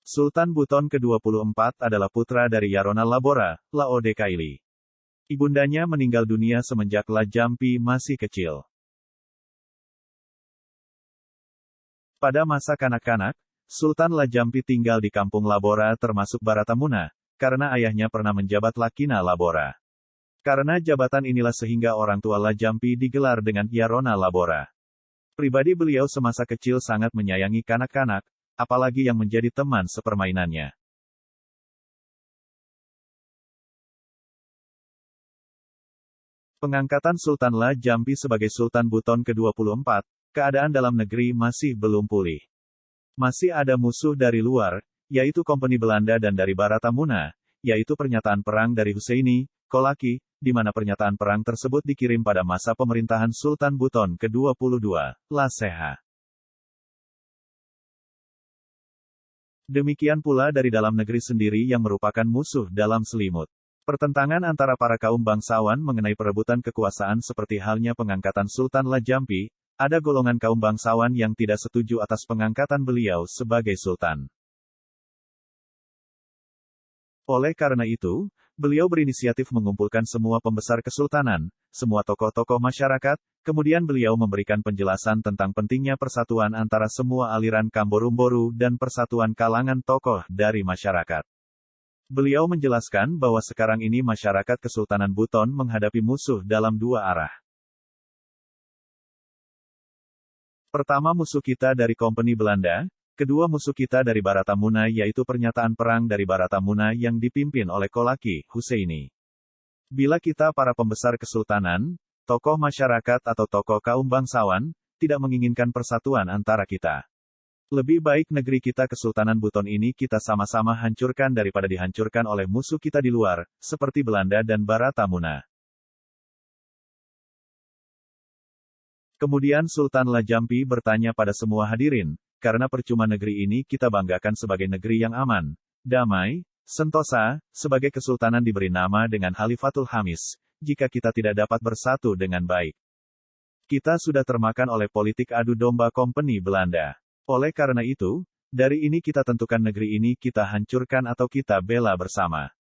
Sultan Buton ke-24 adalah putra dari Yarona Labora, Laodekaili. Ibundanya meninggal dunia semenjak Lajampi masih kecil. Pada masa kanak-kanak, Sultan Lajampi tinggal di kampung Labora termasuk Baratamuna, karena ayahnya pernah menjabat Lakina Labora. Karena jabatan inilah sehingga orang tua Lajampi digelar dengan Yarona Labora. Pribadi beliau semasa kecil sangat menyayangi kanak-kanak, apalagi yang menjadi teman sepermainannya. Pengangkatan Sultan Lajampi sebagai Sultan Buton ke-24, keadaan dalam negeri masih belum pulih. Masih ada musuh dari luar, yaitu Kompeni Belanda dan dari Baratamuna, yaitu pernyataan perang dari Huseini, Kolaki, di mana pernyataan perang tersebut dikirim pada masa pemerintahan Sultan Buton ke-22, Laseha. Demikian pula dari dalam negeri sendiri yang merupakan musuh dalam selimut. Pertentangan antara para kaum bangsawan mengenai perebutan kekuasaan seperti halnya pengangkatan Sultan Lajampi, ada golongan kaum bangsawan yang tidak setuju atas pengangkatan beliau sebagai sultan. Oleh karena itu, beliau berinisiatif mengumpulkan semua pembesar kesultanan, semua tokoh-tokoh masyarakat, kemudian beliau memberikan penjelasan tentang pentingnya persatuan antara semua aliran Kamborumboru dan persatuan kalangan tokoh dari masyarakat. Beliau menjelaskan bahwa sekarang ini masyarakat Kesultanan Buton menghadapi musuh dalam dua arah. Pertama, musuh kita dari Kompeni Belanda. Kedua, musuh kita dari Baratamuna, yaitu pernyataan perang dari Baratamuna yang dipimpin oleh Kolaki, Huseini. Bila kita para pembesar kesultanan, tokoh masyarakat atau tokoh kaum bangsawan, tidak menginginkan persatuan antara kita. Lebih baik negeri kita Kesultanan Buton ini kita sama-sama hancurkan daripada dihancurkan oleh musuh kita di luar, seperti Belanda dan Baratamuna. Kemudian Sultan Lajampi bertanya pada semua hadirin, karena percuma negeri ini kita banggakan sebagai negeri yang aman, damai, sentosa, sebagai kesultanan diberi nama dengan Khalifatul Hamis, jika kita tidak dapat bersatu dengan baik. Kita sudah termakan oleh politik adu domba Kompeni Belanda. Oleh karena itu, dari ini kita tentukan negeri ini kita hancurkan atau kita bela bersama.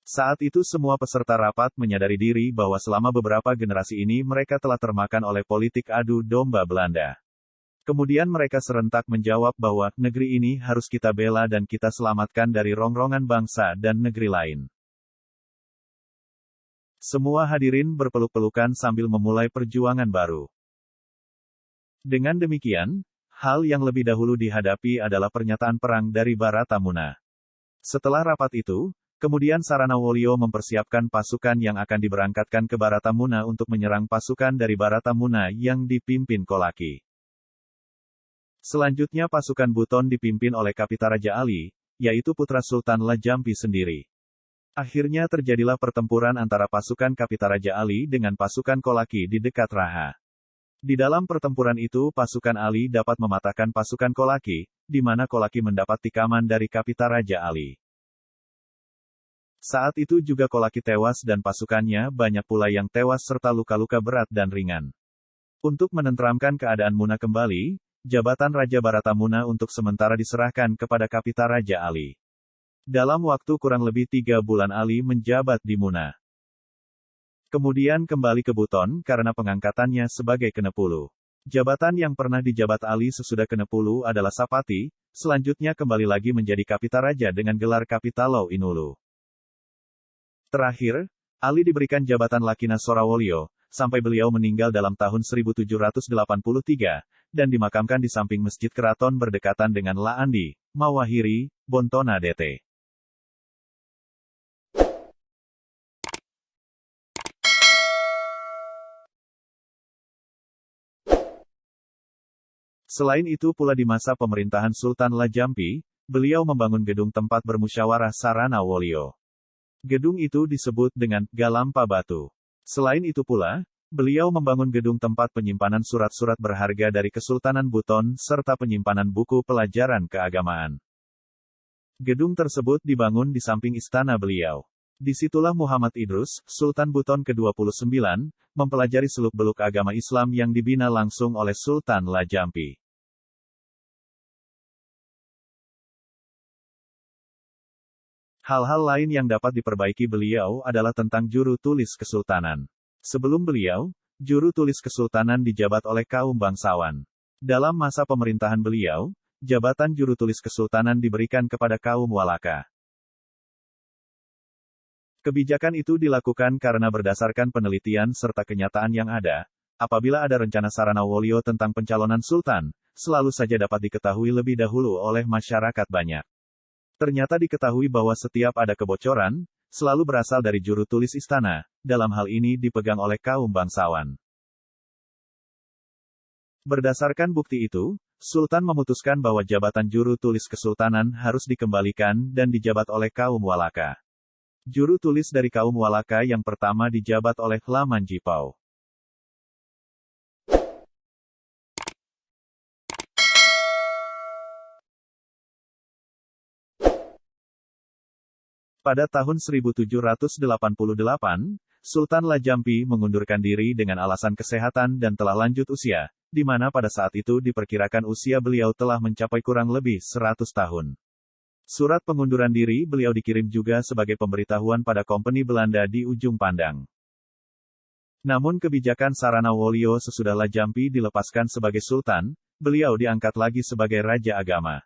Saat itu semua peserta rapat menyadari diri bahwa selama beberapa generasi ini mereka telah termakan oleh politik adu domba Belanda. Kemudian mereka serentak menjawab bahwa negeri ini harus kita bela dan kita selamatkan dari rongrongan bangsa dan negeri lain. Semua hadirin berpeluk-pelukan sambil memulai perjuangan baru. Dengan demikian, hal yang lebih dahulu dihadapi adalah pernyataan perang dari Baratamuna. Setelah rapat itu, kemudian Saranawolio mempersiapkan pasukan yang akan diberangkatkan ke Baratamuna untuk menyerang pasukan dari Baratamuna yang dipimpin Kolaki. Selanjutnya pasukan Buton dipimpin oleh Kapitaraja Ali, yaitu putra Sultan Lajampi sendiri. Akhirnya terjadilah pertempuran antara pasukan Kapitaraja Ali dengan pasukan Kolaki di dekat Raha. Di dalam pertempuran itu pasukan Ali dapat mematahkan pasukan Kolaki, di mana Kolaki mendapat tikaman dari Kapitaraja Ali. Saat itu juga Kolaki tewas dan pasukannya banyak pula yang tewas serta luka-luka berat dan ringan. Untuk menenteramkan keadaan Muna kembali, jabatan Raja Baratamuna untuk sementara diserahkan kepada Kapitaraja Ali. Dalam waktu kurang lebih 3 bulan Ali menjabat di Muna. Kemudian kembali ke Buton karena pengangkatannya sebagai Kenepulu. Jabatan yang pernah dijabat Ali sesudah Kenepulu adalah Sapati, selanjutnya kembali lagi menjadi Kapitaraja dengan gelar Kapitalau Inulu. Terakhir, Ali diberikan jabatan Lakina Sorawolio, sampai beliau meninggal dalam tahun 1783, dan dimakamkan di samping Masjid Keraton berdekatan dengan La Andi, Mawahiri, Bontona DT. Selain itu pula di masa pemerintahan Sultan Lajampi, beliau membangun gedung tempat bermusyawarah Saranawolio. Gedung itu disebut dengan Galampa Batu. Selain itu pula, beliau membangun gedung tempat penyimpanan surat-surat berharga dari Kesultanan Buton serta penyimpanan buku pelajaran keagamaan. Gedung tersebut dibangun di samping istana beliau. Disitulah Muhammad Idrus, Sultan Buton ke-29, mempelajari seluk-beluk agama Islam yang dibina langsung oleh Sultan Lajampi. Hal-hal lain yang dapat diperbaiki beliau adalah tentang juru tulis kesultanan. Sebelum beliau, juru tulis kesultanan dijabat oleh kaum bangsawan. Dalam masa pemerintahan beliau, jabatan juru tulis kesultanan diberikan kepada kaum Walaka. Kebijakan itu dilakukan karena berdasarkan penelitian serta kenyataan yang ada, apabila ada rencana Saranawolio tentang pencalonan sultan, selalu saja dapat diketahui lebih dahulu oleh masyarakat banyak. Ternyata diketahui bahwa setiap ada kebocoran, selalu berasal dari juru tulis istana, dalam hal ini dipegang oleh kaum bangsawan. Berdasarkan bukti itu, Sultan memutuskan bahwa jabatan juru tulis kesultanan harus dikembalikan dan dijabat oleh kaum Walaka. Juru tulis dari kaum Walaka yang pertama dijabat oleh Lamanjipao. Pada tahun 1788, Sultan Lajampi mengundurkan diri dengan alasan kesehatan dan telah lanjut usia, di mana pada saat itu diperkirakan usia beliau telah mencapai kurang lebih 100 tahun. Surat pengunduran diri beliau dikirim juga sebagai pemberitahuan pada Kompeni Belanda di ujung pandang. Namun kebijakan Saranawolio sesudah Lajampi dilepaskan sebagai sultan, beliau diangkat lagi sebagai raja agama.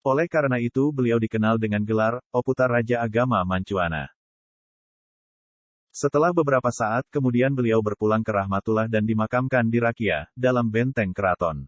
Oleh karena itu beliau dikenal dengan gelar, Oputar Raja Agama Mancuana. Setelah beberapa saat kemudian beliau berpulang ke Rahmatullah dan dimakamkan di Rakia, dalam benteng keraton.